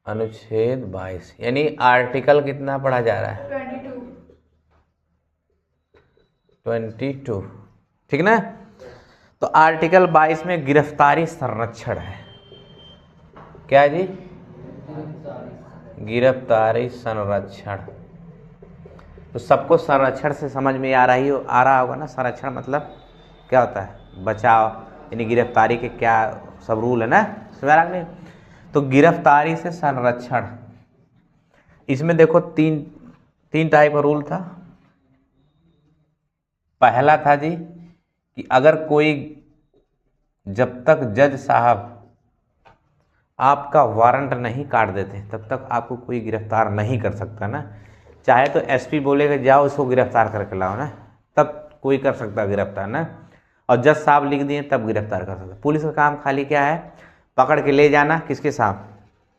अनुच्छेद 22 यानी आर्टिकल कितना पढ़ा जा रहा है? 22। ठीक ना। तो आर्टिकल 22 में गिरफ्तारी संरक्षण है। क्या है जी? गिरफ्तारी संरक्षण। तो सबको संरक्षण से समझ में आ रहा होगा ना। संरक्षण मतलब क्या होता है? बचाव, यानी गिरफ्तारी के क्या सब रूल है ना, समझ आ रहा नहीं? तो गिरफ्तारी से संरक्षण, इसमें देखो तीन टाइप का रूल था। पहला था जी कि अगर कोई, जब तक जज साहब आपका वारंट नहीं काट देते तब तक आपको कोई गिरफ्तार नहीं कर सकता ना। चाहे तो एसपी बोलेगा जाओ इसको गिरफ्तार करके लाओ ना, तब कोई कर सकता गिरफ्तार ना। और जज साहब लिख दिए तब गिरफ्तार कर सकता। पुलिस का काम खाली क्या है? पकड़ के ले जाना। किसके साथ?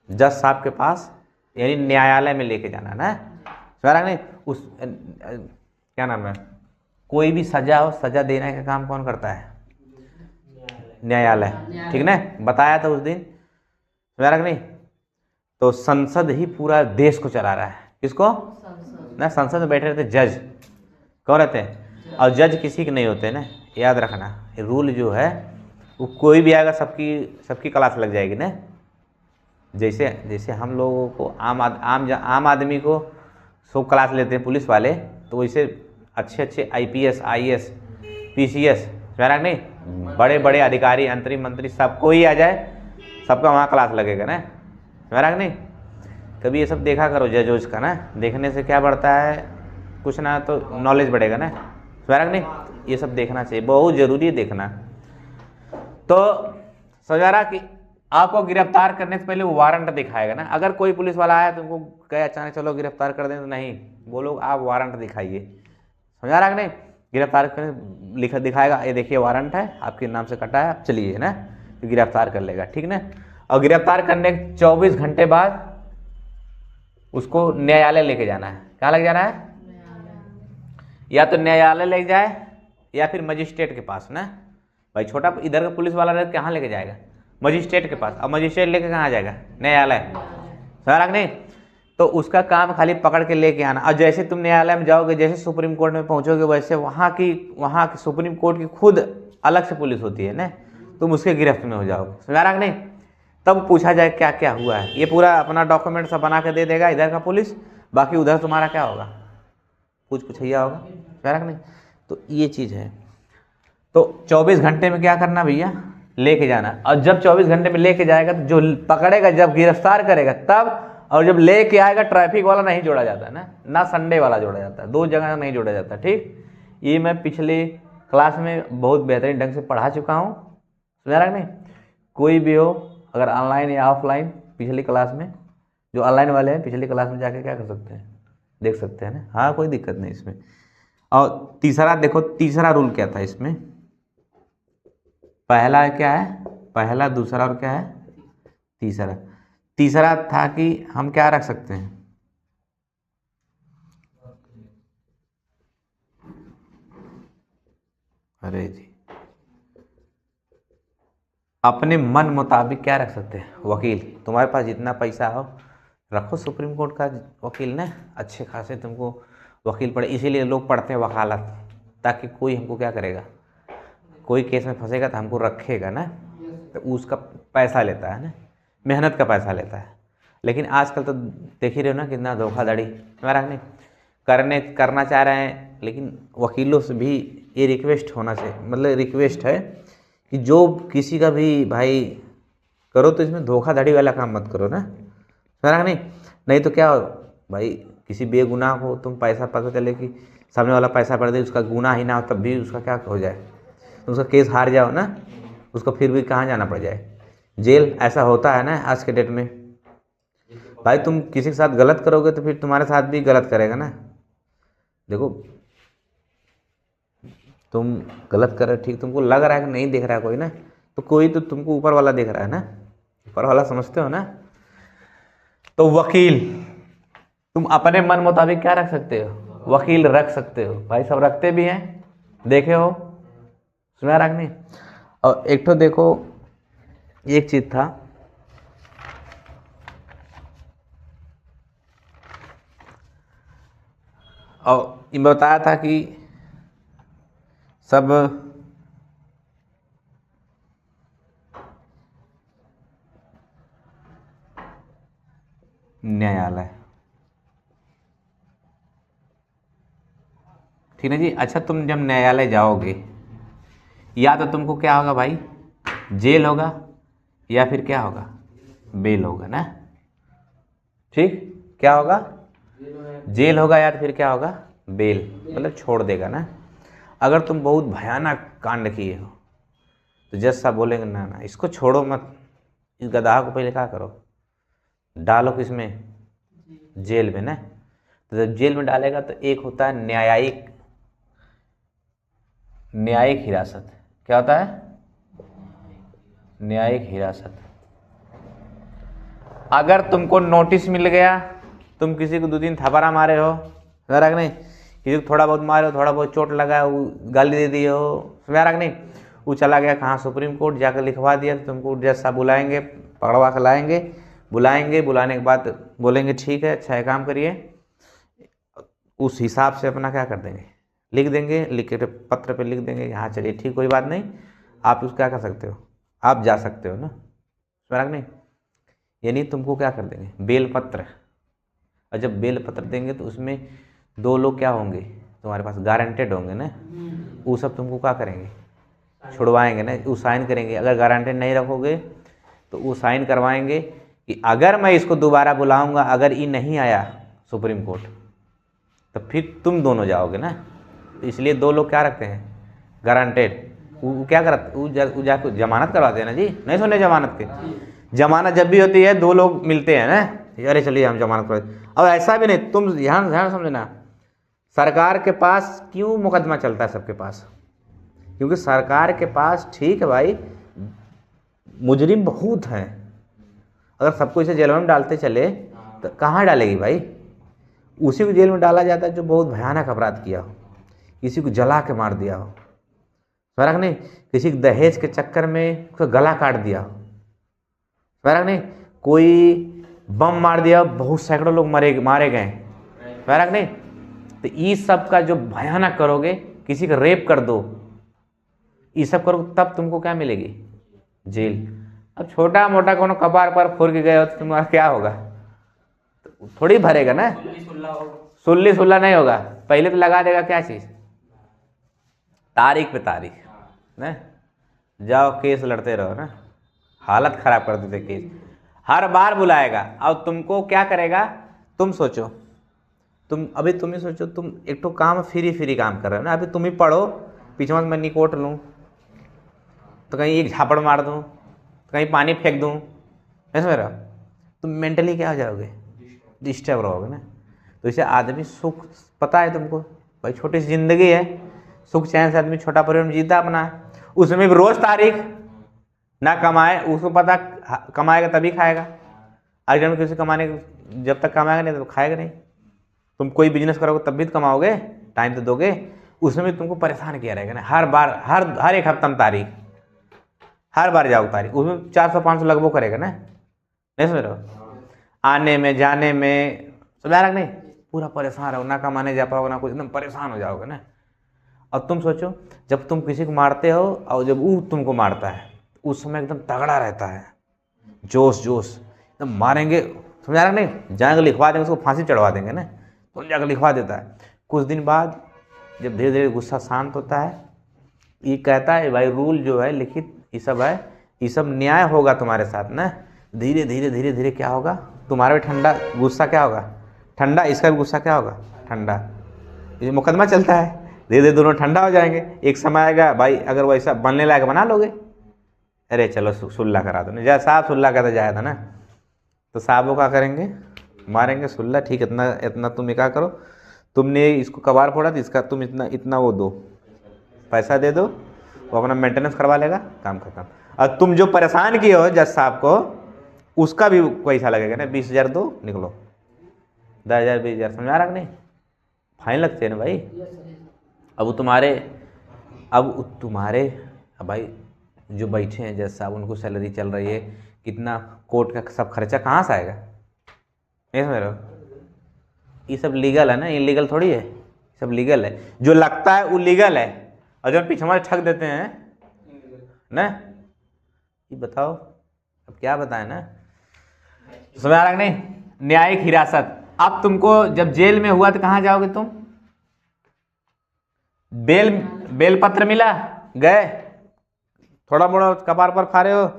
जज साहब के पास, यानी न्यायालय में लेके जाना ना। समझ नहीं? उस क्या नाम है, कोई भी सजा हो, सजा देने का काम कौन करता है? न्यायालय। ठीक ना, बताया था उस दिन। समझ नहीं? तो संसद ही पूरा देश को चला रहा है। किसको? ना, संसद में बैठे रहते जज। कौन रहते हैं? और जज किसी के नहीं होते ना, याद रखना। रूल जो है वो कोई भी आएगा सबकी क्लास लग जाएगी ना। जैसे हम लोगों को आम आदमी को सब क्लास लेते हैं पुलिस वाले, तो वैसे अच्छे आईपीएस, आईएएस, पीसीएस, समझ नहीं, बड़े बड़े अधिकारी, अंतरिम मंत्री, सबको ही आ जाए, सबका वहाँ क्लास लगेगा ना। समझ नहीं? कभी ये सब देखा करो जज का ना, देखने से क्या बढ़ता है? कुछ ना तो नॉलेज बढ़ेगा ना। समझ नहीं? ये सब देखना चाहिए, बहुत जरूरी है देखना। तो समझा कि आपको गिरफ्तार करने से पहले वो वारंट दिखाएगा ना। अगर कोई पुलिस वाला आया तो उनको कहे अचानक चलो गिरफ्तार कर दें, तो नहीं, बोलो आप वारंट दिखाइए। समझा रहा कि नहीं? गिरफ्तार करने लिखा दिखाएगा, ये देखिए वारंट है, आपके नाम से कटा है, आप चलिए ना, तो गिरफ्तार कर लेगा। ठीक ना। और गिरफ्तार करने के 24 घंटे बाद उसको न्यायालय लेके जाना है। कहाँ लेके जाना है? या तो न्यायालय ले जाए या फिर मजिस्ट्रेट के पास ना। भाई छोटा इधर का पुलिस वाला रहे कहाँ लेके जाएगा? मजिस्ट्रेट के पास। अब मजिस्ट्रेट लेके कहाँ जाएगा? न्यायालय। समझ नहीं? तो उसका काम खाली पकड़ के लेके आना। और जैसे तुम न्यायालय में जाओगे, जैसे सुप्रीम कोर्ट में पहुंचोगे, वैसे वहाँ की सुप्रीम कोर्ट की खुद अलग से पुलिस होती है ना, तुम उसके गिरफ्त में हो जाओगे। समझ रहा कि नहीं? तब पूछा जाए क्या क्या हुआ है। ये पूरा अपना डॉक्यूमेंट सब बना के दे देगा इधर का पुलिस, बाकी उधर तुम्हारा क्या होगा? पूछैया होगा। समझ रहा कि नहीं? तो ये चीज़ है। तो 24 घंटे में क्या करना भैया? लेके जाना। और जब 24 घंटे में लेके जाएगा तो जो पकड़ेगा, जब गिरफ्तार करेगा तब, और जब लेके आएगा, ट्रैफिक वाला नहीं जोड़ा जाता ना संडे वाला जोड़ा जाता है, दो जगह नहीं जोड़ा जाता। ठीक, ये मैं पिछले क्लास में बहुत बेहतरीन ढंग से पढ़ा चुका हूँ। समझ रहा नहीं? कोई भी हो, अगर ऑनलाइन या ऑफलाइन, पिछली क्लास में, जो ऑनलाइन वाले हैं पिछली क्लास में जाके क्या कर सकते हैं, देख सकते हैं ना। हाँ, कोई दिक्कत नहीं इसमें। और तीसरा देखो, तीसरा रूल क्या था इसमें? पहला क्या है? पहला, दूसरा और क्या है? तीसरा था कि हम क्या रख सकते हैं? अरे जी, अपने मन मुताबिक क्या रख सकते हैं? वकील। तुम्हारे पास जितना पैसा हो रखो सुप्रीम कोर्ट का वकील ना, अच्छे खासे तुमको वकील पढ़े। इसीलिए लोग पढ़ते हैं वकालत, ताकि कोई हमको क्या करेगा, कोई केस में फंसेगा तो हमको रखेगा ना, तो उसका पैसा लेता है ना, मेहनत का पैसा लेता है। लेकिन आजकल तो देख ही रहे हो ना कितना धोखाधड़ी। हमारा नहीं करना चाह रहे हैं, लेकिन वकीलों से भी ये रिक्वेस्ट होना चाहिए, मतलब रिक्वेस्ट है कि जो किसी का भी भाई करो तो इसमें धोखाधड़ी वाला काम मत करो ना। समझा नहीं तो क्या हो भाई, किसी बेगुनाह को तुम पैसा, पता चले कि सामने वाला पैसा पड़ दे, उसका गुनाह ही ना हो, तब भी उसका क्या हो जाए, तो उसका केस हार जाओ ना, उसको फिर भी कहाँ जाना पड़ जाए? जेल। ऐसा होता है ना आज के डेट में। भाई तुम किसी के साथ गलत करोगे तो फिर तुम्हारे साथ भी गलत करेगा ना। देखो तुम गलत कर रहे, ठीक, तुमको लग रहा है कि नहीं देख रहा है कोई ना, तो कोई तो तुमको ऊपर वाला देख रहा है ना, ऊपर वाला समझते हो ना। तो वकील, तुम अपने मन मुताबिक क्या रख सकते हो? वकील रख सकते हो। भाई सब रखते भी हैं, देखे हो। सुना रख नहीं? और एक तो देखो, एक चीज था, और ये बताया था कि सब न्यायालय, ठीक है जी। अच्छा, तुम जब न्यायालय जाओगे या तो तुमको क्या होगा भाई, जेल होगा या फिर क्या होगा, बेल होगा ना। ठीक, क्या होगा, जेल होगा या तो फिर क्या होगा, बेल, मतलब छोड़ देगा ना। अगर तुम बहुत भयानक कांड किए हो तो जज साहब बोलेंगे ना ना इसको छोड़ो मत, इस गधा को पहले क्या करो, डालो किसमें, जेल में ना। तो जब जेल में डालेगा तो एक होता है न्यायिक हिरासत। क्या होता है, न्यायिक हिरासत। अगर तुमको नोटिस मिल गया, तुम किसी को 2-3 थपड़ा मारे हो, समझ नहीं, किसी को थोड़ा बहुत मारे हो, थोड़ा बहुत चोट लगा, वो गाली दे दी हो, समझ नहीं, वो चला गया कहाँ, सुप्रीम कोर्ट, जाकर लिखवा दिया, तो तुमको जज साहब बुलाएंगे, पकड़वा कर लाएंगे, बुलाने के बाद बोलेंगे ठीक है, अच्छा काम करिए, उस हिसाब से अपना क्या कर देंगे, लिख देंगे, लिख के पत्र पे लिख देंगे, हाँ चलिए ठीक, कोई बात नहीं, आप उसको क्या कर सकते हो, आप जा सकते हो ना, समझ नहीं। यानी तुमको क्या कर देंगे, बेल पत्र। और जब बेल पत्र देंगे तो उसमें 2 लोग क्या होंगे तुम्हारे पास, गारंटेड होंगे ना, वो सब तुमको क्या करेंगे, छुड़वाएंगे ना, वो साइन करेंगे। अगर गारंटेड नहीं रखोगे तो वो साइन करवाएंगे कि अगर मैं इसको दोबारा बुलाऊंगा, अगर ये नहीं आया सुप्रीम कोर्ट, तो फिर तुम दोनों जाओगे ना। तो इसलिए 2 लोग क्या रखते हैं, गारंटेड। वो क्या करते, वो जाकर जमानत करवाते हैं ना जी, नहीं सुने जमानत के, जमानत जब भी होती है 2 लोग मिलते हैं ना, अरे चलिए हम जमानत कर। अब ऐसा भी नहीं, तुम ध्यान समझना, सरकार के पास क्यों मुकदमा चलता है सबके पास, क्योंकि सरकार के पास, ठीक है भाई, मुजरिम बहुत हैं, अगर सबको इसे जेल में डालते चले तो कहाँ डालेगी भाई, उसी को जेल में डाला जाता है जो बहुत भयानक अपराध किया हो, किसी को जला के मार दिया हो, फर्क नहीं, किसी को दहेज के चक्कर में उसका गला काट दिया हो, फर्क नहीं, कोई बम मार दिया, बहुत सैकड़ों लोग मारे गए, फर्क नहीं। तो ये सब का जो भयानक करोगे, किसी का रेप कर दो, ये सब करो, तब तुमको क्या मिलेगी, जेल। अब छोटा मोटा कोनो कपार पर फोड़ के गए हो तो तुम्हारा क्या होगा, तो थोड़ी भरेगा ना, सुल्ला नहीं होगा, पहले तो लगा देगा क्या चीज, तारीख पे तारीख ना, जाओ केस लड़ते रहो ना, हालत खराब कर देते केस, हर बार बुलाएगा। अब तुमको क्या करेगा, तुम सोचो, तुम ही सोचो, तुम एक तो काम फ्री काम कर रहे हो ना, अभी तुम ही पढ़ो, पीछे में मैं निकोट लूँ तो कहीं एक झापड़ मार दूँ, तो कहीं पानी फेंक दूँ, ऐसा मेरा, तुम मेंटली क्या हो जाओगे, डिस्टर्ब रहोगे ना। तो इसे आदमी सुख, पता है तुमको भाई, छोटी सी जिंदगी है, सुख चैन से आदमी छोटा परिवार में जीता अपना है, उसमें भी रोज तारीख ना कमाए, उसको पता कमाएगा तभी खाएगा, अगर किसी कमाने, जब तक कमाएगा नहीं तो खाएगा नहीं। तुम कोई बिजनेस करोगे तब भी तो कमाओगे, टाइम तो दोगे, उसमें भी तुमको परेशान किया रहेगा ना, हर बार हर एक हफ्ता में तारीख, हर बार जाओ तारीख, उसमें 400-500 लगभग करेगा ना, नहीं समझ रहे हो, आने में जाने में, समझा रहा नहीं, पूरा परेशान रहो, ना कमाने जा पाओगे ना कुछ, एकदम परेशान हो जाओगे ना। अब तुम सोचो, जब तुम किसी को मारते हो और जब वो तुमको मारता है, उस समय एकदम तगड़ा रहता है, जोश एकदम मारेंगे, समझा रहा नहीं, जाएंगे लिखवा देंगे, उसको फांसी चढ़वा देंगे ना, तो जाकर लिखवा देता है। कुछ दिन बाद जब धीरे धीरे गुस्सा शांत होता है, ये कहता है भाई रूल जो है लिखित ये सब है, ये सब न्याय होगा तुम्हारे साथ ना, धीरे धीरे क्या होगा, तुम्हारा भी ठंडा गुस्सा क्या होगा, ठंडा, इसका भी गुस्सा क्या होगा, ठंडा। ये मुकदमा चलता है, धीरे धीरे दोनों ठंडा हो जाएंगे, एक समय आएगा भाई अगर वैसा बनने लायक बना लोगे, अरे चलो सुल्ला करा दो, जैसा साहब सुल्ला कहता जाया था ना, तो साहब वो क्या करेंगे, मारेंगे सुल्ला, ठीक इतना तुम क्या करो, तुमने इसको कबार फोड़ा तो इसका तुम इतना वो दो, पैसा दे दो, वो अपना मेंटेनेंस करवा लेगा, काम खत्म। और तुम जो परेशान किए हो जज साहब को, उसका भी पैसा लगेगा ना, 20,000 दो, निकलो, 10,000 20,000, समझा रहा नहीं, फाइन लगते हैं ना भाई। अब तुम्हारे भाई जो बैठे हैं जज साहब, उनको सैलरी चल रही है, कितना कोर्ट का सब खर्चा कहाँ से आएगा, नहीं समझ रहे हो, ये सब लीगल है ना, इलीगल थोड़ी है, सब लीगल है, जो लगता है वो लीगल है, और जो पीछे हमारे ठग देते हैं ना, ये बताओ अब क्या बताएं ना, समझ आ रहा है नहीं। न्यायिक हिरासत, अब तुमको जब जेल में हुआ तो कहाँ जाओगे तुम, बेल पत्र मिला, गए, थोड़ा मोड़ा कपार पर फाड़े हो,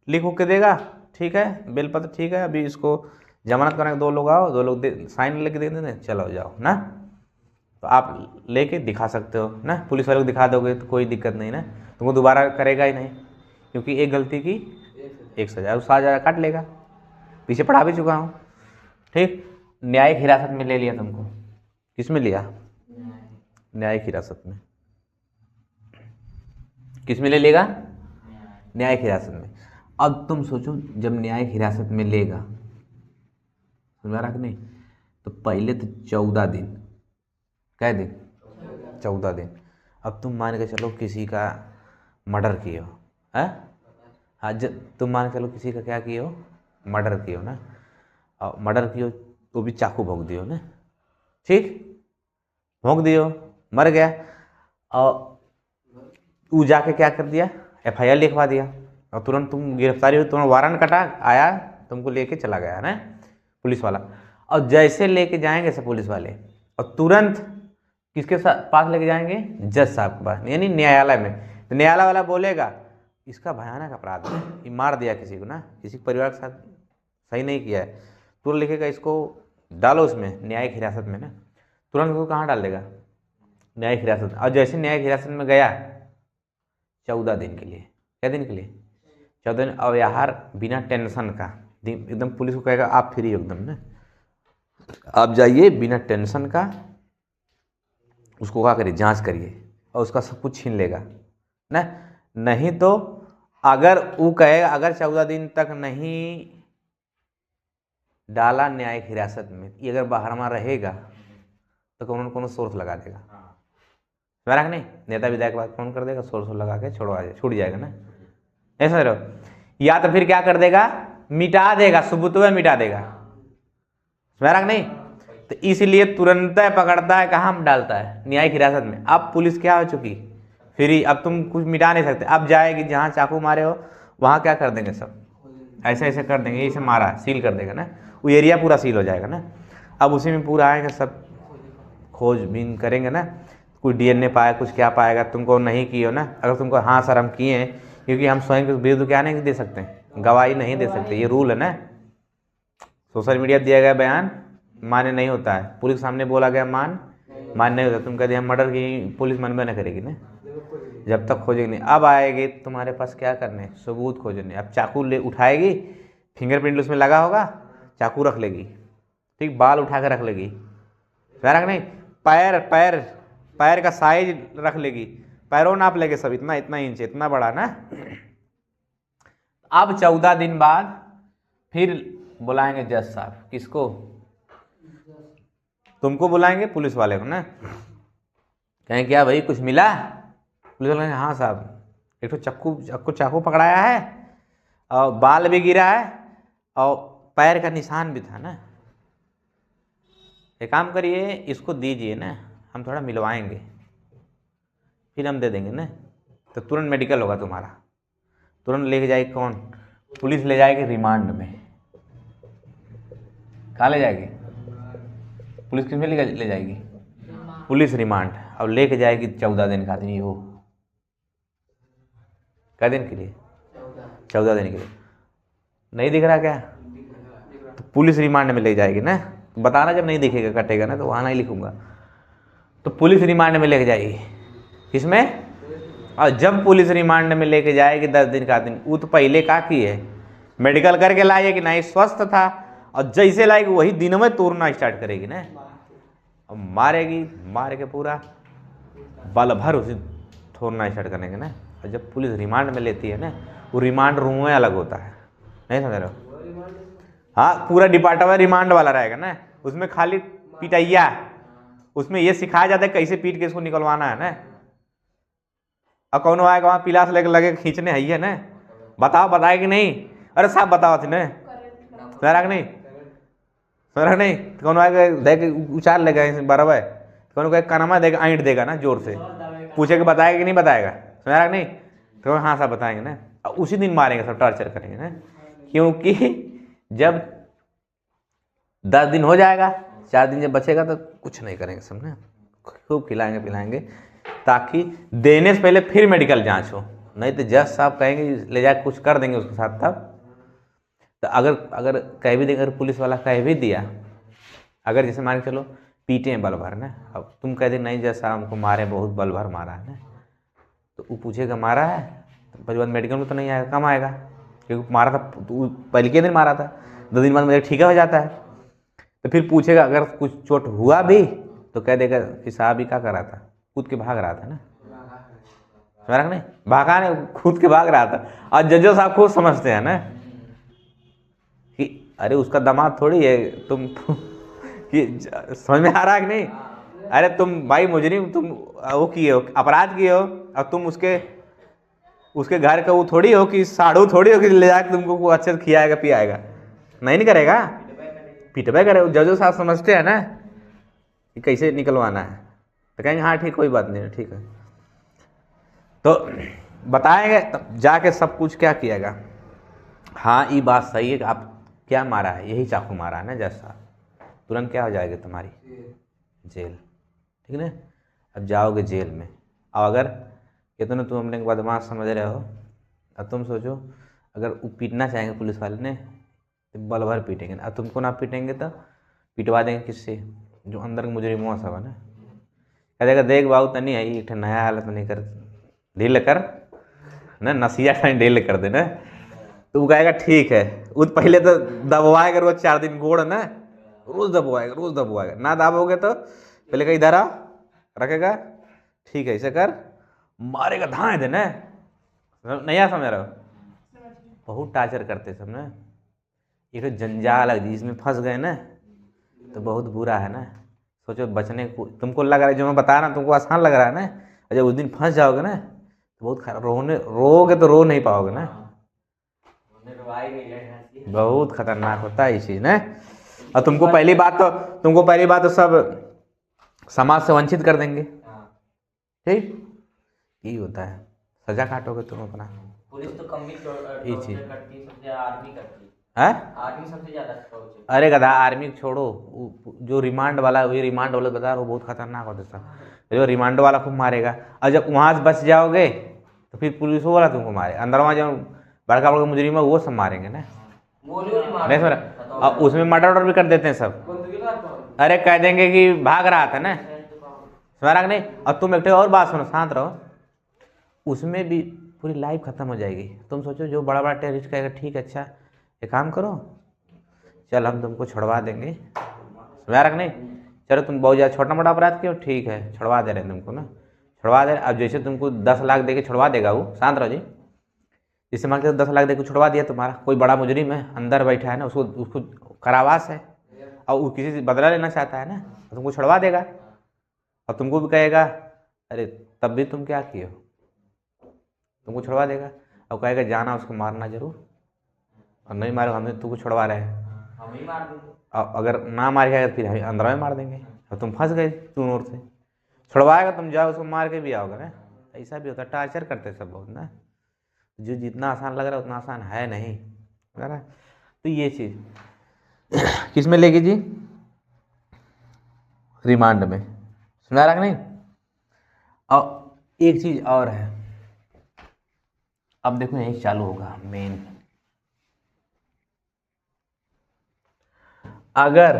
लिख के देगा, ठीक है बेल पत्र ठीक है, अभी इसको जमानत कराने 2 लोग आओ, 2 लोग साइन लेके दे देते, चलो जाओ ना, तो आप लेके दिखा सकते हो ना, पुलिस वाले को दिखा दोगे तो कोई दिक्कत नहीं ना, तुमको दोबारा करेगा ही नहीं, क्योंकि एक गलती की 1 सजा, 7 काट लेगा, पीछे पढ़ा भी चुका हूँ, ठीक। न्यायिक हिरासत में ले लिया तुमको, किस में लिया, न्यायिक हिरासत में, किस में ले लेगा, न्यायिक हिरासत में। अब तुम सोचो जब न्यायिक हिरासत में लेगा, समझ रहा कि नहीं, तो पहले तो 14 दिन, क्या दिन, 14 दिन। अब तुम मान के चलो किसी का मर्डर किए हो, है हाँ, तुम मान के चलो किसी का क्या किए हो, मर्डर किए हो ना, और मर्डर किए हो तो भी चाकू भोंक दियो ना, ठीक, भोंक दियो, मर गया, और वो जाके क्या कर दिया, FIR लिखवा दिया, और तुरंत तुम गिरफ्तारी हुई, तुरंत वारंट कटा आया, तुमको लेके चला गया ना पुलिस वाला, और जैसे लेके जाएंगे सब पुलिस वाले, और तुरंत किसके पास लेके जाएंगे, जज साहब के पास, यानी न्यायालय में, तो न्यायालय वाला बोलेगा इसका भयानक अपराध है, ये मार दिया किसी को ना, किसी परिवार के साथ सही नहीं किया है, तुरंत लिखेगा इसको डालो उसमें न्यायिक हिरासत में ना, तुरंत उसको कहाँ डाल देगा, न्यायिक हिरासत में। और जैसे न्यायिक हिरासत में गया 14 दिन के लिए, क्या दिन के लिए, 14 दिन, और यार बिना टेंशन का, एकदम पुलिस को कहेगा आप फ्री हो एकदम ना, आप जाइए बिना टेंशन का, उसको क्या करिए, जांच करिए, और उसका सब कुछ छीन लेगा ना। नहीं तो अगर वो कहेगा, अगर 14 दिन तक नहीं डाला न्यायिक हिरासत में, ये अगर बाहर में रहेगा तो कौन कौन सोर्स लगा देगा, समझ रहा नहीं, नेता विधायक के बाद फोन कर देगा, सोर्स लगा के छूट जाएगा ना, नहीं समझ रहे हो। या तो फिर क्या कर देगा, मिटा देगा, सबूत में मिटा देगा, समझ रहा नहीं, तो इसलिए तुरंत पकड़ता है, कहाँ डालता है, न्यायिक हिरासत में। अब पुलिस क्या हो चुकी, फ्री, अब तुम कुछ मिटा नहीं सकते, अब जाएगी जहाँ चाकू मारे हो वहाँ क्या कर देंगे, सब ऐसे ऐसे कर देंगे, इसे मारा सील कर देगा ना, वो एरिया पूरा सील हो जाएगा ना। अब उसी में पूरा आएंगे, सब खोजबीन करेंगे ना, कुछ DNA पाया, कुछ क्या पाएगा, तुमको नहीं किए हो ना, अगर तुमको हाँ सर हम किए हैं, क्योंकि हम स्वयं के विरुद्ध क्या नहीं दे सकते, गवाही नहीं दे सकते, ये रूल है ना। सोशल मीडिया दिया गया बयान मान्य नहीं होता है, पुलिस सामने बोला गया मान्य नहीं होता, तुम कहते हम मर्डर की, पुलिस मानबे न करेगी ना जब तक खोजेगी नहीं। अब आएगी तुम्हारे पास क्या करने, सबूत खोजने, अब चाकू ले उठाएगी, फिंगरप्रिंट उसमें लगा होगा, चाकू रख लेगी, ठीक, बाल उठा के रख लेगी, रख नहीं, पैर का साइज रख लेगी, पैरों नाप लेके सब, इतना इतना इंच, इतना बड़ा ना। अब 14 दिन बाद फिर बुलाएंगे जज साहब, किसको, तुमको बुलाएंगे, पुलिस वाले को ना, कहें क्या भाई कुछ मिला, पुलिस वाले हाँ साहब एक तो चाकू पकड़ाया है, और बाल भी गिरा है, और पैर का निशान भी था ना, एक काम करिए इसको दीजिए ना, हम थोड़ा मिलवाएंगे, फिर हम दे देंगे ना, तो तुरंत मेडिकल होगा तुम्हारा, तुरंत लेके जाएगी कौन, पुलिस ले जाएगी रिमांड में, कहाँ ले जाएगी, पुलिस किस में ले जाएगी, पुलिस रिमांड, और लेके जाएगी 14 दिन का आदमी, हो क्या दिन के लिए, 14 दिन के लिए, नहीं दिख रहा क्या, तो पुलिस रिमांड में ले जाएगी ना, बताना जब नहीं दिखेगा कटेगा ना, तो वहाँ नहीं लिखूंगा, तो पुलिस रिमांड में लेके जाएगी, किसमें, और जब पुलिस रिमांड में लेके जाएगी 10 दिन का दिन, वो तो पहले का की है, मेडिकल करके लाए कि नहीं स्वस्थ था, और जैसे लाएगी वही दिन में तोड़ना स्टार्ट करेगी ना, और मारेगी, मार के पूरा बल भर उसे तोड़ना स्टार्ट करेंगे ना। और जब पुलिस रिमांड में लेती है ना, वो रिमांड रूम में अलग होता है, नहीं समझ रहे हो, हाँ पूरा डिपार्टमेंट रिमांड वाला रहेगा ना, उसमें खाली पिटैया, उसमें ये सिखाया जाता है कैसे पीट के इसको निकलवाना है ना, और कौन आएगा वहाँ पिलास लगे खींचने है ना, बताए कि नहीं, अरे साहब बताओ थी ना, सर नहीं, कौन आएगा देख उचार लेगा बराबर, कौन को कानमा देगा, ऐंठ देगा ना जोर से, पूछे कि बताएगा कि नहीं बताएगा, समझा नहीं, तो हाँ सब बताएंगे ना, उसी दिन मारेंगे, सब टॉर्चर करेंगे ना। क्योंकि जब 10 दिन हो जाएगा, 4 दिन जब बचेगा तो कुछ नहीं करेंगे, समझे, खूब खिलाएंगे पिलाएंगे, ताकि देने से पहले फिर मेडिकल जांच हो। नहीं तो जज साहब कहेंगे ले जाकर कुछ कर देंगे उसके साथ, तब तो अगर कह भी देंगे, अगर पुलिस वाला कह भी दिया, अगर जैसे मान के चलो पीटे हैं बल भर ना, अब तुम कह दे नहीं जज साहब हमको मारे, बहुत बल भर मारा है ना, तो वो पूछेगा मारा है, तो પછી बाद मेडिकल में तो नहीं आएगा, कम आएगा, क्योंकि मारा था तो पहले के दिन मारा था, 2 दिन बाद मेरे ठीक हो जाता है। तो फिर पूछेगा अगर कुछ चोट हुआ भी तो कह देगा कि साहब ही क्या कर रहा था, कूद के भाग रहा था ना, समझ नहीं, भागा नहीं, कूद के भाग रहा था। और जजो साहब खुद समझते हैं ना कि अरे उसका दामाद थोड़ी है तुम कि समझ में आ रहा है कि नहीं, अरे तुम भाई मुजरिम, तुम वो किए हो, अपराध किए हो, और तुम उसके घर का वो थोड़ी हो कि साड़ू थोड़ी हो कि ले जाकर तुमको वो अच्छे से खिलाएगा पियाएगा, नहीं करेगा, पिटबे करे। जजो साहब समझते हैं ना कि कैसे निकलवाना है, तो कहेंगे हाँ ठीक कोई बात नहीं ठीक है, तो बताएंगे तब जाके सब कुछ क्या किएगा, हाँ ये बात सही है कि आप क्या मारा है, यही चाकू मारा है ना जज साहब, तुरंत क्या हो जाएगी तुम्हारी जेल, ठीक है ना। अब जाओगे जेल में, और अगर कितने तुम अपने को बदमाश समझ रहे हो, अब तुम सोचो अगर वो पीटना चाहेंगे पुलिस वाले ने तो बल भर पीटेंगे, अब तुमको ना पीटेंगे तो पिटवा देंगे किससे, जो अंदर के मुजरिमों सब है ना, कह देगा देख बाबू तनी है एक नया हालत नहीं कर, ढील कर ना, नसिया कहीं ढील कर देना, तो वो कहेगा ठीक है, वो पहले तो दबवाएगा रोज 4 दिन गोड़ ना, रोज दबवाएगा, ना दबोगे तो पहले कहीं इधर आ रखेगा, ठीक है ऐसे कर, मारेगा धाए देना, नहीं समझ रहे हो, बहुत टार्चर करते सब ना, एक तो जंजाल है जिसमें फंस गए ना तो बहुत बुरा है ना। सोचो बचने को तुमको लग रहा है, जो मैं बता रहा हूँ तुमको आसान लग रहा है ना, जब उस दिन फंस जाओगे ना तो बहुत खराब, रोगे तो रो नहीं पाओगे ना, बहुत खतरनाक होता है ये चीज़ ना। और तुमको पहली बात तो सब समाज से वंचित कर देंगे, ठीक यही होता है, सजा काटोगे तुम अपना। पुलिस तो कम ही ये चीज करती है, सबसे आर्मी करती है, आर्मी सबसे ज्यादा टॉर्चर। अरे गधा आर्मी छोड़ो, जो रिमांड वाला है, वही रिमांड वाला बता रहा हूँ, बहुत खतरनाक होता है सब, जो रिमांड वाला खूब मारेगा, और जब वहाँ से बच जाओगे तो फिर पुलिस वाला तुमको मारे, अंदर वहाँ जो बड़का बड़का मुजरिम है वो सब मारेंगे ना, नहीं समझ, और उसमें मर्डर वर्डर भी कर देते हैं सब, अरे कह देंगे कि भाग रहा था ना, समझ नहीं। और तुम एक और बात सुनो, शांत रहो, उसमें भी पूरी लाइफ खत्म हो जाएगी। तुम सोचो जो बड़ा बड़ा टेररिस्ट कहेगा ठीक है अच्छा एक काम करो, चल हम तुमको छुड़वा देंगे, समझ नहीं, चलो तुम बहुत ज़्यादा छोटा मोटा अपराध किए हो, ठीक है छुड़वा दे रहे हैं तुमको ना, छुड़वा दे। अब जैसे तुमको 10 लाख दे के छुड़वा देगा वो, शांत रहो जी, जैसे मान के 10 लाख दे के छुड़वा दिया, तुम्हारा कोई बड़ा मुजरिम है अंदर बैठा है ना, उसको कारावास है, और वो किसी से बदला लेना चाहता है ना, तो तुमको छुड़वा देगा, और तुमको भी कहेगा अरे तब भी तुम क्या किए हो, तुमको छुड़वा देगा, और कहेगा जाना उसको मारना जरूर, और नहीं मारो हमें तुमको छुड़वा रहे हैं, हम ही मार देंगे, और अगर ना मारेगा फिर हम अंदर में मार देंगे, और तुम फंस गए तुम ओर से, छुड़वाएगा तुम जाओ उसको मार के भी आओगे ना, ऐसा भी होता है, टार्चर करते सब बहुत ना, जो जितना आसान लग रहा है उतना आसान है नहीं, है ना। तो ये चीज़ किस में लेगी जी, रिमांड में, सुना रहा नहीं। और एक चीज़ और है, अब देखो यही चालू होगा मेन, अगर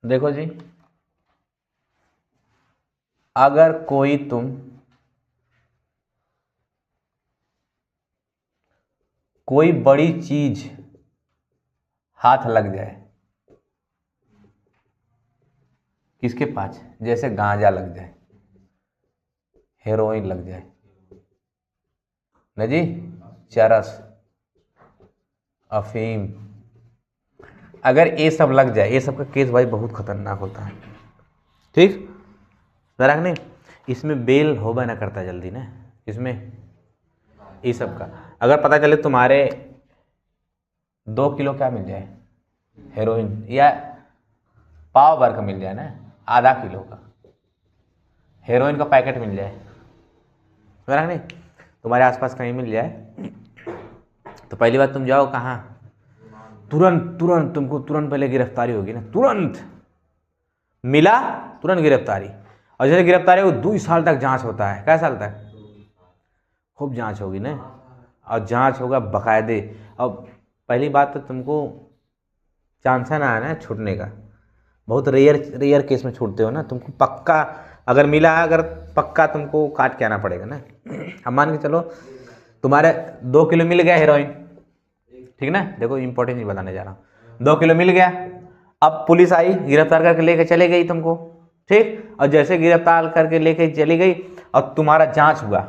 देखो जी, अगर कोई बड़ी चीज हाथ लग जाए किसके पास, जैसे गांजा लग जाए, हेरोइन लग जाए ना जी, चरस, अफीम, अगर ये सब लग जाए, ये सब का केस भाई बहुत खतरनाक होता है, ठीक जरा नहीं, इसमें बेल होगा ना करता जल्दी ना, इसमें ये सब का अगर पता चले तुम्हारे 2 किलो क्या मिल जाए हेरोइन, या पाव भर का मिल जाए ना, आधा किलो का हेरोइन का पैकेट मिल जाए, समझा नहीं, तुम्हारे आसपास कहीं मिल जाए, तो पहली बात तुम जाओ कहाँ, तुरंत तुरंत तुमको तुरंत पहले गिरफ्तारी होगी ना, तुरंत मिला तुरंत गिरफ्तारी। और जैसे गिरफ्तारी हो 2 साल तक जांच होता है, क्या साल तक खूब जांच होगी ना, और जांच होगा बकायदे। अब पहली बात तो तुमको चांस ना आना है छूटने का, बहुत रेयर केस में छूटते हो ना, तुमको पक्का अगर मिला, अगर पक्का तुमको काट के आना पड़ेगा ना। हम मान के चलो तुम्हारे 2 किलो मिल गया हेरोइन, ठीक ना, देखो इंपॉर्टेंट नहीं बताने जा रहा हूँ, 2 किलो मिल गया, अब पुलिस आई गिरफ्तार करके लेके चले गई तुमको, ठीक, और जैसे गिरफ्तार करके लेके चली गई और तुम्हारा जांच हुआ,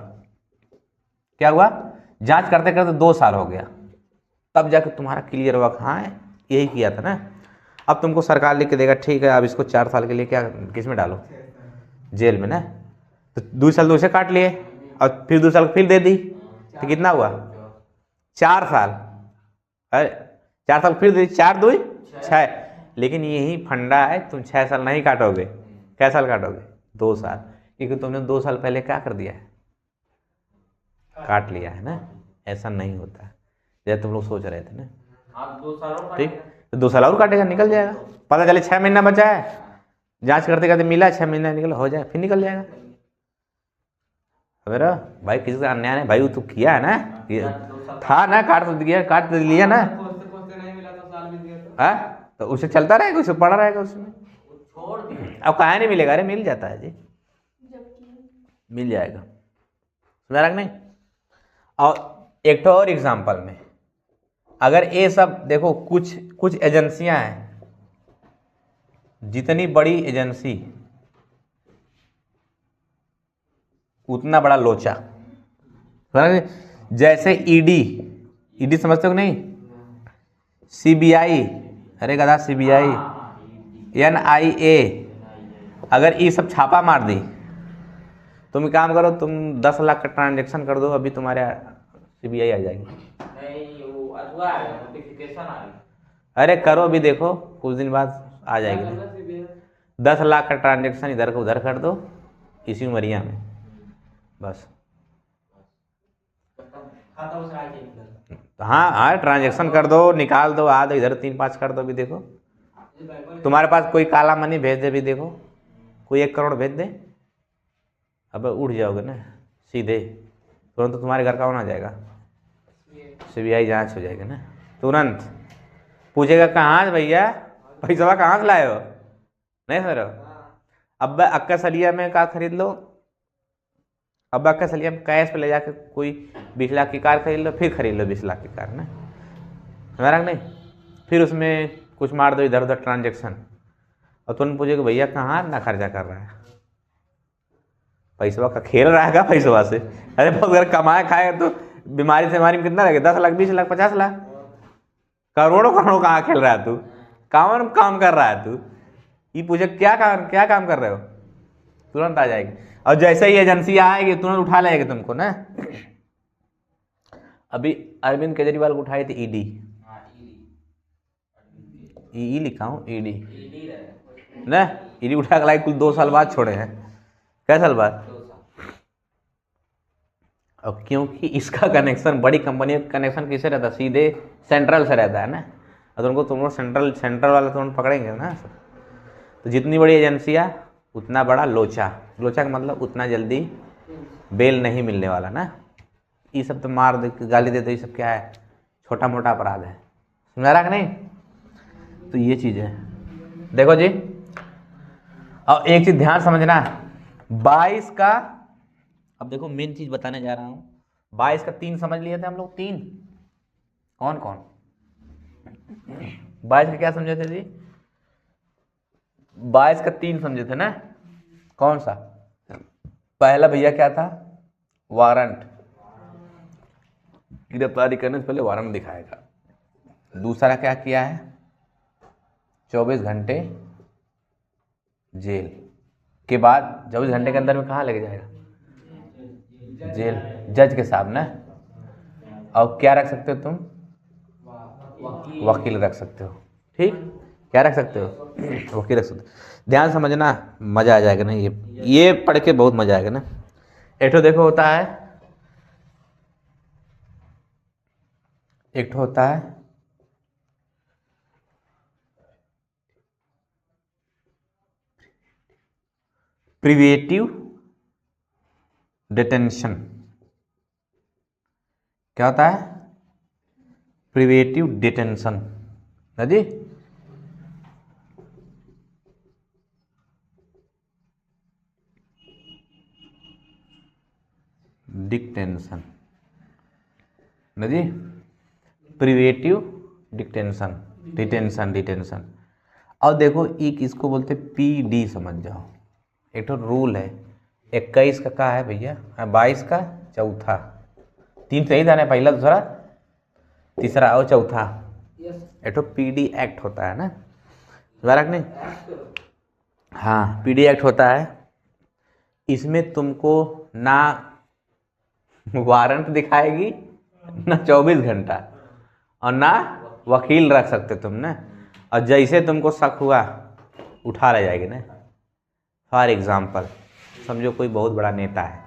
क्या हुआ, जांच करते करते 2 साल हो गया, तब जाकर तुम्हारा क्लियर हुआ, हाँ यही किया था ना। अब तुमको सरकार लिख के देगा, ठीक है अब इसको 4 साल के लिए क्या किस में डालो, जेल में ना, तो 2 साल तो उसे काट लिए और फिर 2 साल फिर दे दी, तो कितना हुआ 4 साल, अरे 4 साल फिर दे दी, 4 2 6, लेकिन यही फंडा है, तुम 6 साल नहीं काटोगे, क्या साल काटोगे 2 साल, क्योंकि तुमने 2 साल पहले क्या कर दिया है, काट लिया है ना। ऐसा नहीं होता जैसे तुम लोग सोच रहे थे ना, आप 2 साल और ठीक, तो 2 साल और काटेगा, निकल जाएगा, पता चले 6 महीना बचा है, जांच करते करते मिला 6 महीना निकल हो जाए, फिर निकल जाएगा। मेरा भाई किसी का अन्याय नहीं भाई, वो तो किया है ना, था ना, काट तो दिया, काट तो लिया ना, हाँ तो उसे चलता रहेगा, उसे पड़ा रहेगा उसमें, छोड़ दिए। अब कहाँ नहीं मिलेगा, अरे मिल जाता है जी, मिल जाएगा, समझा नहीं। और एक तो और एग्जाम्पल में, अगर ये सब देखो कुछ एजेंसियां हैं, जितनी बड़ी एजेंसी उतना बड़ा लोचा, जैसे ईडी समझते हो कि नहीं, सीबीआई, अरे गधा सीबीआई, NIA, अगर ये सब छापा मार दी, तुम काम करो, तुम 10 लाख का ट्रांजेक्शन कर दो, अभी तुम्हारे सीबीआई आ जाएगी, नहीं वो अथवा आ गया, नोटिफिकेशन आ गया, अरे करो अभी देखो कुछ दिन बाद आ जाएगी, 10 लाख का ट्रांजेक्शन इधर को उधर कर दो इसी उमरिया में, बस खाता उस राज्य में। हाँ हाँ ट्रांजेक्शन कर दो, निकाल दो, आ दो इधर 3-5 कर दो, अभी देखो तुम्हारे पास कोई काला मनी भेज दे, भी देखो कोई 1 करोड़ भेज दे, अब उठ जाओगे ना सीधे, तुरंत तो तुम्हारे घर का होना जाएगा, सीबीआई जांच हो जाएगी ना, तुरंत पूछेगा कहाँ है भैया, पैसा कहाँ से लाए हो, नहीं सर, अब अक्का सलिया में कार खरीद लो, अब अक्का सलिया में कैश पे ले जाके कोई 20 लाख की कार खरीद लो, फिर खरीद लो 20 लाख की कार ना, हमारा नहीं, फिर उसमें कुछ मार दो इधर उधर ट्रांजेक्शन, और तुरंत पूछेगा भैया कहाँ ना खर्चा कर रहा है, पैसा का खेल रहा है क्या पैसा से, अरे बहुत अगर कमाए खाए तो बीमारी से बीमारी में कितना लगे, 10 लाख 20 लाख 50 लाख, करोड़ों करोड़ों कहाँ खेल रहा है तू, काम कर रहा है तू, ये पूछे क्या काम कर रहे हो, तुरंत आ जाएगी, और जैसे ही एजेंसी आएगी तुरंत उठा लेगी तुमको ना। अभी अरविंद केजरीवाल को उठाई थी ईडी, ई लिखा हूँ ईडी ना, ईडी उठा के लाई कुल 2 साल बाद छोड़े हैं, क्या साल बाद, और क्योंकि इसका कनेक्शन बड़ी कंपनी का कनेक्शन किससे रहता है, सीधे सेंट्रल से रहता है ना, और तुम लोग सेंट्रल वाले तुम पकड़ेंगे ना, तो जितनी बड़ी एजेंसियाँ उतना बड़ा लोचा का मतलब उतना जल्दी बेल नहीं मिलने वाला ना, ये सब तो मार दे गाली दे दो, ये सब क्या है, छोटा मोटा अपराध है, समझा रहा कि नहीं, तो ये चीज़ है देखो जी। और एक चीज़ ध्यान समझना, 22 का, अब देखो मेन चीज़ बताने जा रहा हूँ, 22 का 3 समझ लिए थे हम लोग, 3 कौन 22 का क्या समझे थे जी, 22 का 3 समझे थे ना, कौन सा, पहला भैया क्या था, वारंट, गिरफ्तारी करने से पहले वारंट दिखाएगा, दूसरा क्या किया है, 24 घंटे जेल के बाद 24 घंटे के अंदर में कहाँ लेके जाएगा, जेल, जज के सामने, और क्या रख सकते हो तुम, वकील रख सकते हो, ठीक, क्या रख सकते हो? वकील रख सकते हो। ध्यान समझना, मज़ा आ जाएगा ना, ये पढ़ के बहुत मज़ा आएगा ना। एक ठो देखो होता है, एक ठो होता है प्रिवेटिव डिटेंशन। क्या होता है? प्रिवेटिव डिटेंशन ना जी। डिटेंशन ना जी, प्रिवेटिव डिटेंशन, डिटेंशन डिटेंशन। और देखो एक इसको बोलते PD, समझ जाओ। एक तो रूल है 21 का है भैया, 22 का चौथा, 3 सही था ना, पहला दूसरा तीसरा और चौथा। एक तो PD एक्ट होता है ना, बारक नहीं? हाँ, PD एक्ट होता है। इसमें तुमको ना वारंट दिखाएगी ना 24 घंटा, और ना वकील रख सकते तुम ना। और जैसे तुमको शक हुआ उठा ले जाएगी ना। फॉर एग्जाम्पल समझो कोई बहुत बड़ा नेता है,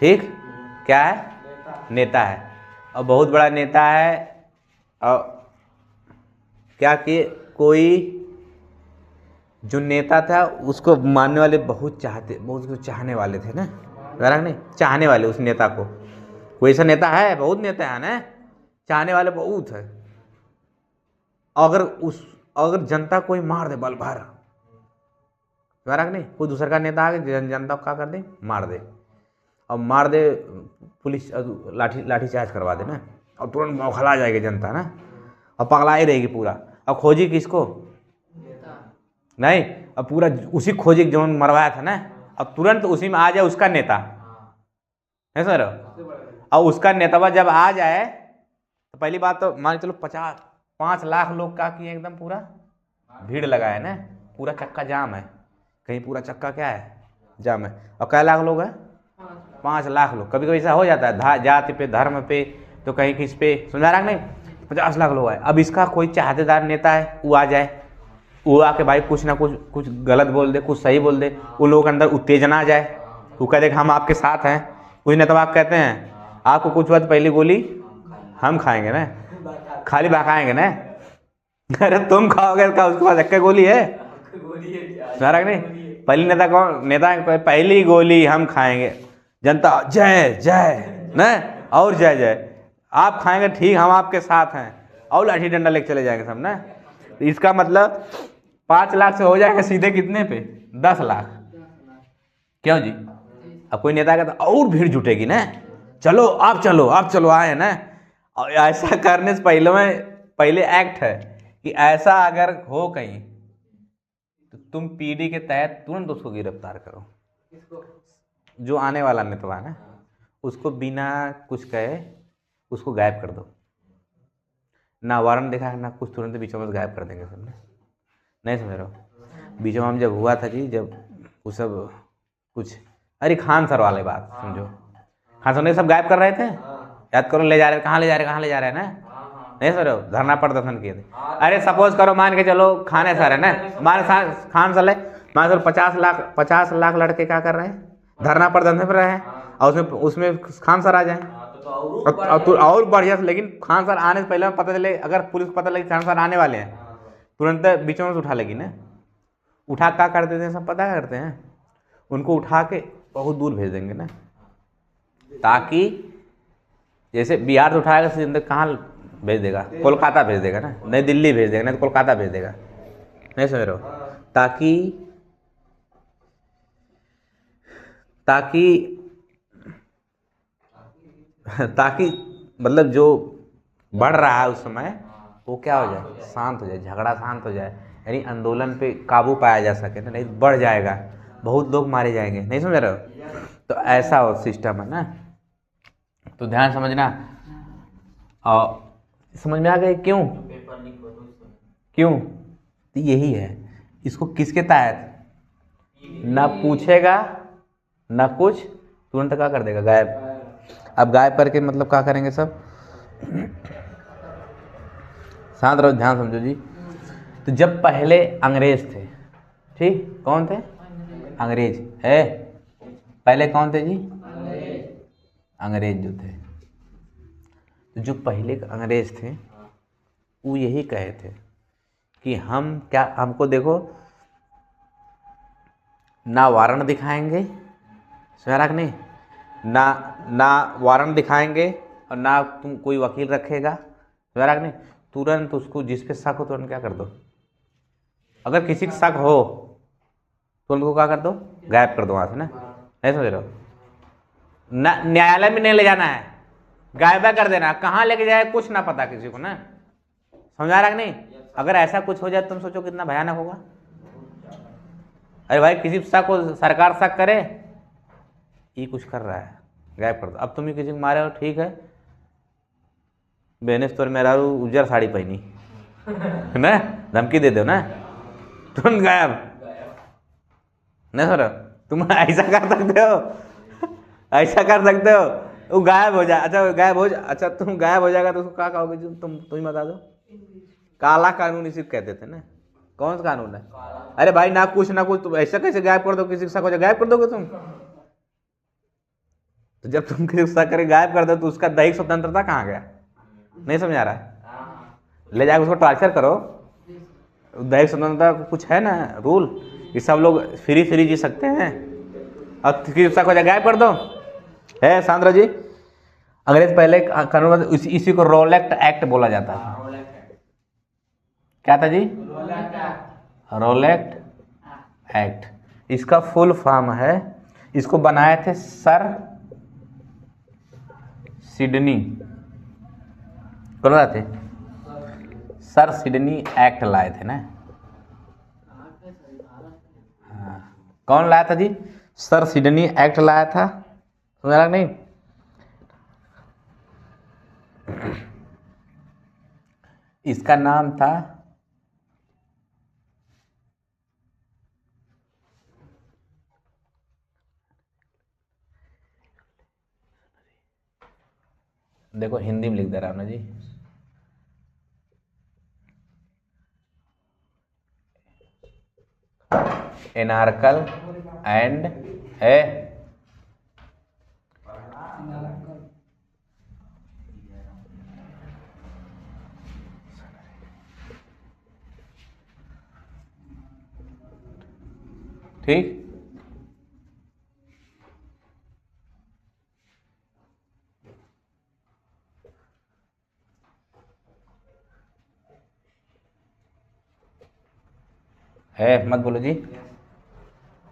ठीक? क्या है? नेता है, और बहुत बड़ा नेता है, और क्या कि कोई जो नेता था उसको मानने वाले बहुत चाहते, बहुत उसको चाहने वाले थे ना, बराबर नहीं? चाहने वाले उस नेता को, कोई ऐसा नेता है, बहुत नेता है ना, चाहने वाले बहुत है। अगर जनता कोई मार दे बल भर, बराबर नहीं? कोई दूसरा का नेता आके जनता को क्या कर दे, मार दे, और मार दे, पुलिस लाठी चार्ज करवा दे ना, और तुरंत बौखला जाएगी जनता ना, और पगला ही रहेगी पूरा। और खोजी किसको? नहीं, अब पूरा उसी खोजी जो मरवाया था ना, अब तुरंत उसी में आ जाए उसका नेता, है सर? और उसका नेता जब आ जाए तो पहली बात तो मान के चलो 5 लाख लोग का किए, एकदम पूरा भीड़ लगा है ना, पूरा चक्का जाम है, कहीं पूरा चक्का क्या है, जाम है। और कै लाख लोग हैं? 5 लाख लोग। कभी कभी ऐसा हो जाता है जाति पे, धर्म पे, तो कहीं किस पे, समझा रहा नहीं? 50 लाख लोग है। अब इसका कोई चाहतेदार नेता है, वो आ जाए, वो आके भाई कुछ ना कुछ गलत बोल दे, कुछ सही बोल दे, उन लोगों के अंदर उत्तेजना आ जाए, वो कह दे हम आपके साथ हैं। कुछ नहीं तो आप कहते हैं आपको कुछ हुआ तो पहली गोली हम खाएंगे ना, खाली बकाएंगे ना। अरे तुम खाओगे का, उसके पास एक गोली है, सारा नहीं? पहली नेता कौन? नेता पहली गोली हम खाएंगे, जनता जय जय न, और जय जय, आप खाएंगे ठीक, हम आपके साथ हैं, और लाठी डंडा लेके चले जाएंगे सब ना। इसका मतलब 5 लाख से हो जाएगा सीधे कितने पे? 10 लाख। क्यों जी? अब कोई नेता कहता और भीड़ जुटेगी ना, चलो आप चलो आए ना। और ऐसा करने से पहले एक्ट है कि ऐसा अगर हो कहीं तो तुम PD के तहत तुरंत उसको गिरफ्तार करो। जो आने वाला नेता है ना, उसको बिना कुछ कहे उसको गायब कर दो, ना वारंट दिखा ना कुछ, तुरंत बीचों में गायब कर देंगे सबने। नहीं समझ रहे हो? बीचों में जब हुआ था जी, जब वो सब कुछ, अरे खान सर वाले बात समझो, खान सर ने सब गायब कर रहे थे, याद करो, ले जा रहे, कहाँ ले जा रहे ना, नहीं समझ रहे हो? धरना प्रदर्शन किए थे। अरे सपोज करो, मान के चलो खाने सर है ना, खान सर है, मान चलो 50 लाख लड़के क्या कर रहे हैं, धरना प्रदर्शन कर रहे हैं, और उसमें खान सर आ जाए और बढ़िया से। लेकिन खान सर आने से पहले पता चले, अगर पुलिस को पता लगे खान सर आने वाले हैं, तुरंत बीचों में से उठा लेगी ना। उठा क्या कर देते हैं सब पता करते हैं, उनको उठा के बहुत दूर भेज देंगे ना, ताकि जैसे बिहार से उठाएगा सीधे कहाँ भेज देगा, कोलकाता भेज देगा ना, नहीं दिल्ली भेज देगा, नहीं तो कोलकाता भेज देगा, नहीं समझ रहे हो? ताकि मतलब जो बढ़ रहा है उस समय वो क्या हो जाए, शांत हो जाए, झगड़ा शांत हो जाए, यानी आंदोलन पे काबू पाया जा सके ना, नहीं बढ़ जाएगा, बहुत लोग मारे जाएंगे, नहीं समझ रहे हो? तो ऐसा हो सिस्टम है ना, तो ध्यान समझना। और समझ में आ गए क्यों? तो यही है, इसको किसके तहत, ना पूछेगा ना कुछ, तुरंत क्या कर देगा, गायब। अब गायब करके मतलब क्या करेंगे सब, शांत रहो, ध्यान समझो जी। तो जब पहले अंग्रेज थे, ठीक, कौन थे? अंग्रेज है। पहले कौन थे जी? अंग्रेज जो थे, तो जो पहले के अंग्रेज थे वो यही कहे थे कि हम क्या, हमको देखो ना वारंट दिखाएंगे, समझा कि नहीं, ना वारंट दिखाएंगे और ना तुम कोई वकील रखेगा, समझा कि नहीं, तुरंत उसको जिस पे शक हो तुरंत क्या कर दो, अगर किसी का शक हो तो उनको क्या कर दो, गायब कर दो वहाँ से ना, नहीं समझ रहे हो? ना न्यायालय में नहीं ले जाना है, गायबा कर देना, कहाँ लेके जाए कुछ ना पता किसी को ना, समझा रहा कि नहीं? अगर ऐसा कुछ हो जाए तुम सोचो कितना भयानक होगा। अरे भाई किसी शक को सरकार शक करे ये कुछ कर रहा है, गायब कर दो। अब तुम ही किसी को मारे हो, ठीक है, बेनेस तोर मेरा उज्जर साड़ी पहनी ना, धमकी दे दो ना, तुरंत गायब, नहीं सर? तुम ऐसा कर सकते हो, ऐसा कर सकते हो, वो गायब हो जाए। अच्छा गायब हो जा, अच्छा तुम गायब हो जाएगा तो उसको क्या कहोगे? तुम ही बता दो। काला कानून इसी को कहते थे ना। कौन सा कानून है? अरे भाई ना कुछ तुम ऐसा कैसे गायब कर दो, किसी को शक हो जाए गायब कर दोगे तुम? तो जब तुम किसी को शक करके गायब कर दो तो उसका दैहिक स्वतंत्रता कहाँ गया? नहीं समझ आ रहा है? ले जाकर उसको टॉर्चर करो, दैहिक स्वतंत्रता कुछ है ना रूल कि सब लोग फ्री जी सकते हैं, अब किसी को शक हो जाए गायब कर दो, है सांद्रा जी? अंग्रेज पहले कानून, इसी को रोलेक्ट एक्ट बोला जाता था। क्या था जी? Rowlatt act. इसका फुल फॉर्म है, इसको बनाए थे सर सिडनी, कौन लाए थे? सर सिडनी एक्ट लाए थे ना। हाँ, कौन लाया था जी? सर सिडनी एक्ट लाया था, समझा नहीं? इसका नाम था देखो हिंदी में लिख दे रहा हूं ना जी, एनार्कल एंड है ठीक। है मत बोलो जी।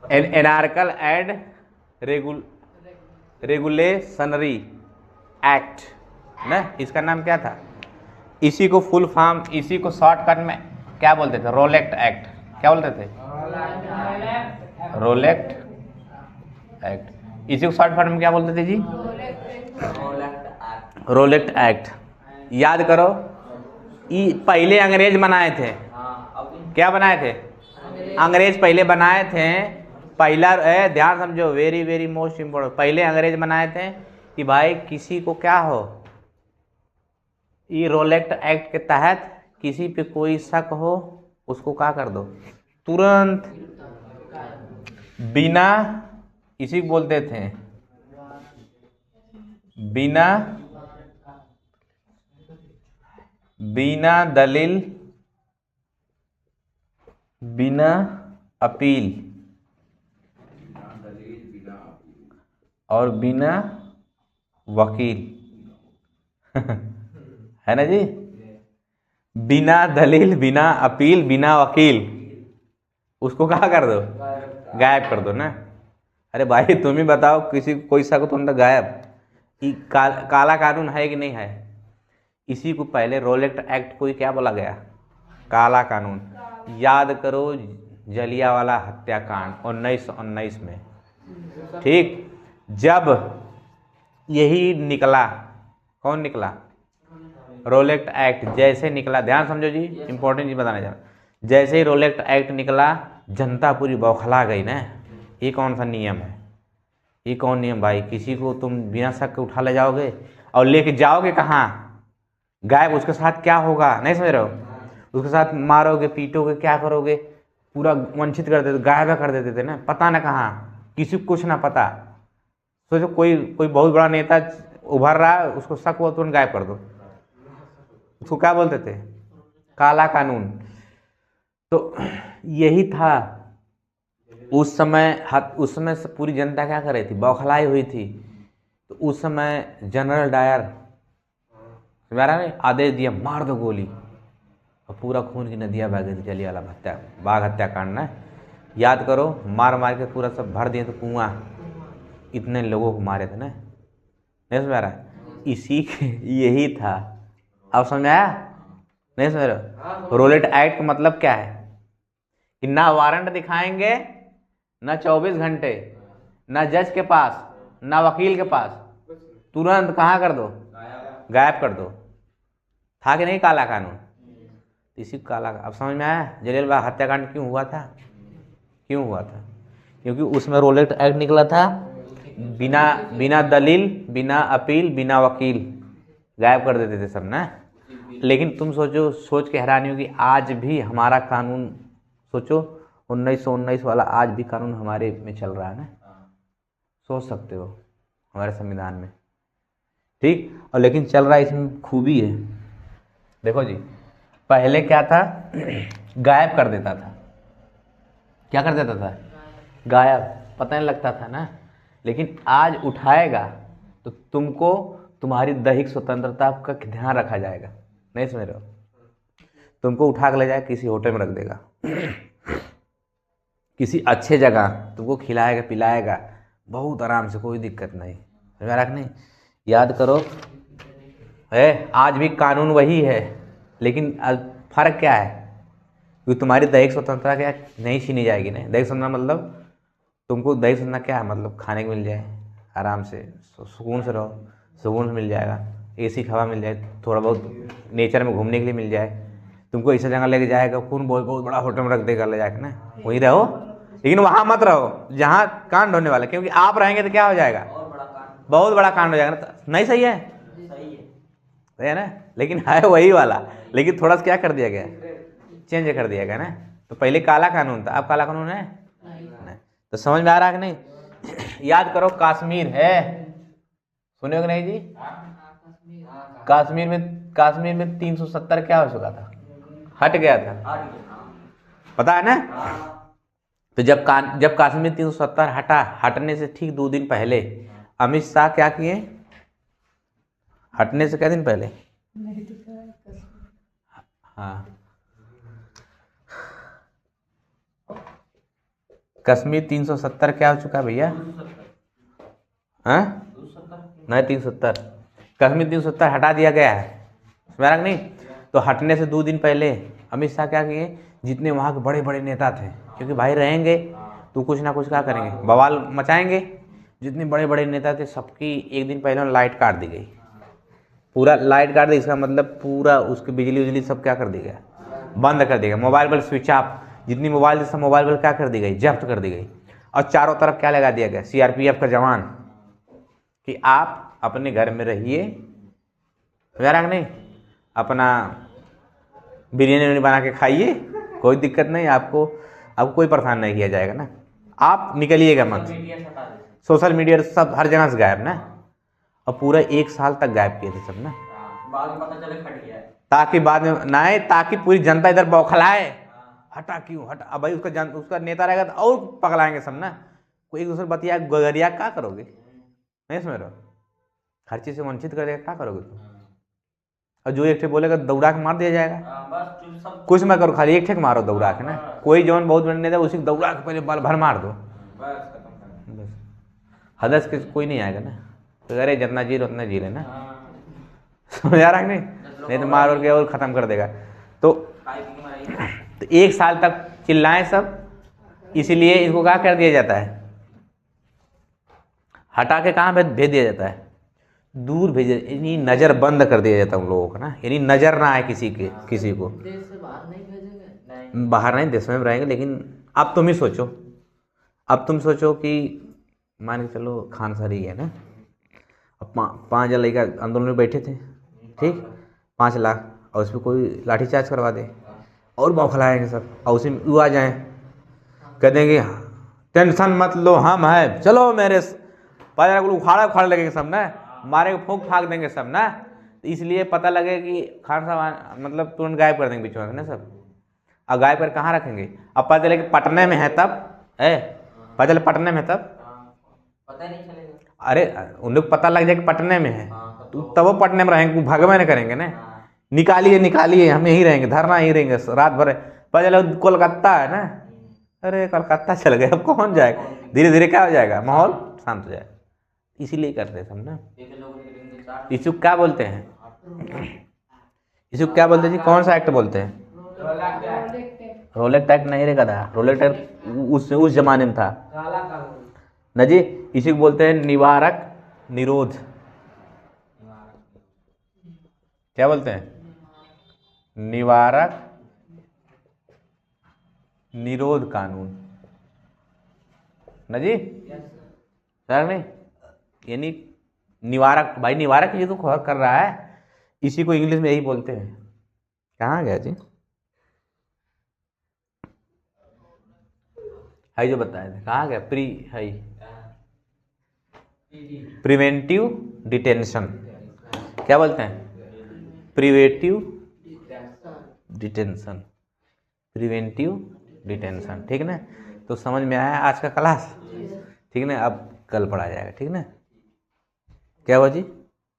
एनार्कल एंड रेगुलेशनरी एक्ट ना, इसका नाम क्या था? इसी को फुल फॉर्म, इसी को शॉर्टकट में क्या बोलते थे? रोलेक्ट एक्ट। क्या बोलते थे? रोलेक्ट एक्ट। इसी को शॉर्ट फॉर्म में क्या बोलते थे जी? Rowlatt act. याद करो, ये पहले अंग्रेज बनाए थे। क्या बनाए थे? अंग्रेज पहले बनाए थे। पहला ध्यान समझो, वेरी वेरी मोस्ट इम्पोर्टेंट, पहले अंग्रेज बनाए थे कि भाई किसी को क्या हो, ये रोलेक्ट एक्ट के तहत किसी पे कोई शक हो उसको क्या कर दो, तुरंत बिना, इसी को बोलते थे बिना दलील, बिना अपील और बिना वकील है ना जी? बिना दलील, बिना अपील, बिना वकील, उसको क्या कर दो? गायब कर दो ना। अरे भाई तुम ही बताओ, किसी को कोई शक हो तुम तो गायब। काला कानून है कि नहीं है? इसी को पहले रोलेक्ट एक्ट को ही क्या बोला गया? काला कानून। याद करो जलियांवाला हत्याकांड 1919 में, ठीक, जब यही निकला, कौन निकला? रोलेक्ट एक्ट जैसे निकला, ध्यान समझो जी, इंपॉर्टेंट चीज बताने जा रहा, जैसे ही रोलेक्ट एक्ट निकला जनता पूरी बौखला गई ना। ये कौन सा नियम है? ये कौन नियम भाई? किसी को तुम बिना शक के उठा ले जाओगे और लेके जाओगे कहाँ? गायब। उसके साथ क्या होगा? नहीं समझ रहे हो? उसके साथ मारोगे पीटोगे क्या करोगे, पूरा वंचित कर देते, गायब कर देते थे ना, पता ना कहाँ, किसी को कुछ ना पता। सोचो कोई कोई बहुत बड़ा नेता उभर रहा है, उसको शक हुआ तुरंत गायब कर दो, उसको क्या बोलते थे, काला कानून। तो यही था उस समय से पूरी जनता क्या कर रही थी, बौखलाई हुई थी। तो उस समय जनरल डायर ने आदेश दिया, मार दो गोली, और पूरा खून की नदियाँ बह गई थी, जलियांवाला बाग हत्याकांड ना, याद करो, मार मार के पूरा सब भर दिए तो कुआं, इतने लोगों को मारे थे ना, नहीं समझ रहा, इसी के यही था। अब समझ में आया, नहीं समझ रहे? रोलेट एक्ट का मतलब क्या है कि ना वारंट दिखाएंगे, ना 24 घंटे, ना जज के पास, ना वकील के पास, तुरंत कहाँ कर दो, गायब कर दो। था कि नहीं काला कानून? इसी काला, अब समझ में आया जलियांवाला हत्याकांड क्यों हुआ था? क्यों हुआ था? क्योंकि उसमें रोलेट एक्ट निकला था, बिना दलील, बिना अपील, बिना वकील गायब कर देते थे सब ना। लेकिन तुम सोचो, सोच के हैरानी होगी, आज भी हमारा कानून, सोचो 1919 वाला आज भी कानून हमारे में चल रहा है ना, सोच सकते हो, हमारे संविधान में, ठीक। और लेकिन चल रहा है, इसमें खूबी है, देखो जी, पहले क्या था, गायब कर देता था, क्या कर देता था, गायब, पता नहीं लगता था ना। लेकिन आज उठाएगा तो तुमको तुम्हारी दैहिक स्वतंत्रता का ध्यान रखा जाएगा, नहीं समझ रहे हो? तुमको उठा के ले जाएगा, किसी होटल में रख देगा, किसी अच्छे जगह तुमको खिलाएगा पिलाएगा, बहुत आराम से, कोई दिक्कत नहीं, समझ नहीं। याद करो, है आज भी कानून वही है, लेकिन फर्क क्या है, क्योंकि तुम्हारी दैहिक स्वतंत्रता क्या नहीं छीनी जाएगी ना। दैहिक स्वतंत्रता मतलब तुमको, दैहिक स्वतंत्रता क्या है मतलब, खाने को मिल जाए आराम से, सुकून से रहो, सुकून से मिल जाएगा, एसी हवा मिल जाए, थोड़ा बहुत नेचर में घूमने के लिए मिल जाए, तुमको ऐसा जगह लेके जाएगा, कौन बहुत बड़ा होटल में रख देगा ले जाकर ना, वहीं रहो, लेकिन वहाँ मत रहो जहाँ कांड होने वाला, क्योंकि आप रहेंगे तो क्या हो जाएगा, बहुत बड़ा कांड हो जाएगा ना। नहीं सही है? सही है ना, लेकिन है वही वाला, लेकिन थोड़ा सा क्या कर दिया गया, चेंज कर दिया गया ना। तो पहले काला कानून था, अब काला कानून है नहीं। तो समझ में आ रहा है कि नहीं? याद करो, कश्मीर है, सुने हो कि नहीं जी? कश्मीर में 370 क्या हो चुका था, हट गया था, पता है ना? तो जब कश्मीर 370 हटने से ठीक 2 दिन पहले अमित शाह क्या किए, हटने से क्या दिन पहले, हाँ, कश्मीर 370 क्या हो चुका है भैया, हाँ नहीं 370, कश्मीर 370 हटा दिया गया है, समझ रहा नहीं? तो हटने से 2 दिन पहले अमित शाह क्या किए, जितने वहाँ के बड़े बड़े नेता थे, क्योंकि भाई रहेंगे तो कुछ ना कुछ क्या करेंगे, बवाल मचाएंगे, जितने बड़े बड़े नेता थे सबकी 1 दिन पहले लाइट काट दी गई, पूरा लाइट काट दी, इसका मतलब पूरा उसकी बिजली उजली सब क्या कर दी गया, बंद कर दी गई, मोबाइल पर स्विच ऑफ, जितनी मोबाइल थी सब मोबाइल पर क्या कर दी गई, जब्त कर दी गई। और चारों तरफ क्या लगा दिया गया, CRPF का जवान, कि आप अपने घर में रहिए, समझा नहीं, अपना बिरयानी बना के खाइए, कोई दिक्कत नहीं, आपको कोई परेशान नहीं किया जाएगा ना, आप निकलिएगा मत, सोशल मीडिया सब हर जगह से गायब ना। और पूरा 1 साल तक गायब किए थे सब ना, बाद में पता चले फट गया है, ताकि बाद में ना आए, ताकि पूरी जनता इधर बौखलाए, हटा क्यों हटा, अब भाई उसका नेता रहेगा तो और पगलाएंगे सब ना, कोई एक दूसरे बतिया गगरिया क्या करोगे, नहीं समझ रहे हो? हर चीज़ से वंचित कर देगा, क्या करोगे तुम? और जो एक ठे बोलेगा दौड़ा के मार दिया जाएगा, बस सब कुछ मत करो, खाली एक ठे मारो दौड़ा के ना, कोई जौन बहुत बड़े नेता उसी को दौड़ा के पहले बाल भर मार दो, बस खत्म कर, बस हदस के कोई नहीं आएगा ना, तो अरे जितना जी उतना जी लेना, समझ आ रहा है नहीं तो मार और के और ख़त्म कर देगा। तो 1 साल तक चिल्लाएं सब, इसीलिए इनको क्या कर दिया जाता है, हटा के कहाँ भेज दिया जाता है, दूर भेज, यानी नज़र बंद कर दिया जाता है उन लोगों का ना, यानी नज़र ना आए किसी को, देश से बाहर नहीं भेजेंगे, बाहर नहीं, देश में रहेंगे। लेकिन अब तुम ही सोचो, अब तुम सोचो कि मान के चलो खान सर ही है ना, अब 5 जन लड़का आंदोलन में बैठे थे, ठीक, 5 लाख, और उस पर कोई लाठीचार्ज करवा दे, और बौखलाएंगे सब, और उसी में वो आ जाए, कह देंगे टेंशन मत लो हम है, चलो मेरे पैर उखाड़े उखाड़े लगेंगे सब ना, मारे फूंक फाक देंगे सब ना। तो इसलिए पता लगे कि खान साहब मतलब तुरंत गायब कर देंगे बीच में ना सब। अब गायब कर कहाँ रखेंगे, अब पता चले कि पटने में है तब पता चले पटने में तब, पता नहीं चलेगा। अरे उन लोग पता लग जाए कि पटने में है हाँ, तो तब वो पटने में रहेंगे, भगवे नहीं करेंगे ना। हाँ। निकालिए निकालिए हम यहीं रहेंगे, धरना यहीं रहेंगे रात भर। पता चला कोलकाता है ना, अरे कलकत्ता चल गए, अब कौन जाएगा, धीरे धीरे क्या हो जाएगा, माहौल शांत हो जाएगा। इसीलिए करते हैं सब ना। इसको क्या बोलते हैं, इसको क्या बोलते हैं जी, कौन सा एक्ट बोलते हैं? रोलेक्ट एक्ट नहीं रे गधा, रोलेक्ट एक्ट उस जमाने में था ना जी। इसी को बोलते हैं निवारक निरोध, क्या बोलते हैं, निवारक निरोध कानून ना जी, सर नहीं, यानी निवारक, भाई निवारक ये तो कर रहा है, इसी को इंग्लिश में यही बोलते हैं। कहाँ गया जी, हाई जो बताए थे, कहाँ गया, हाई प्रिवेंटिव डिटेंशन, क्या बोलते हैं, प्रिवेंटिव डिटेंशन, प्रिवेंटिव डिटेंशन, ठीक ना। तो समझ में आया आज का क्लास, ठीक ना। अब कल पढ़ा जाएगा, ठीक ना। क्या हुआ जी?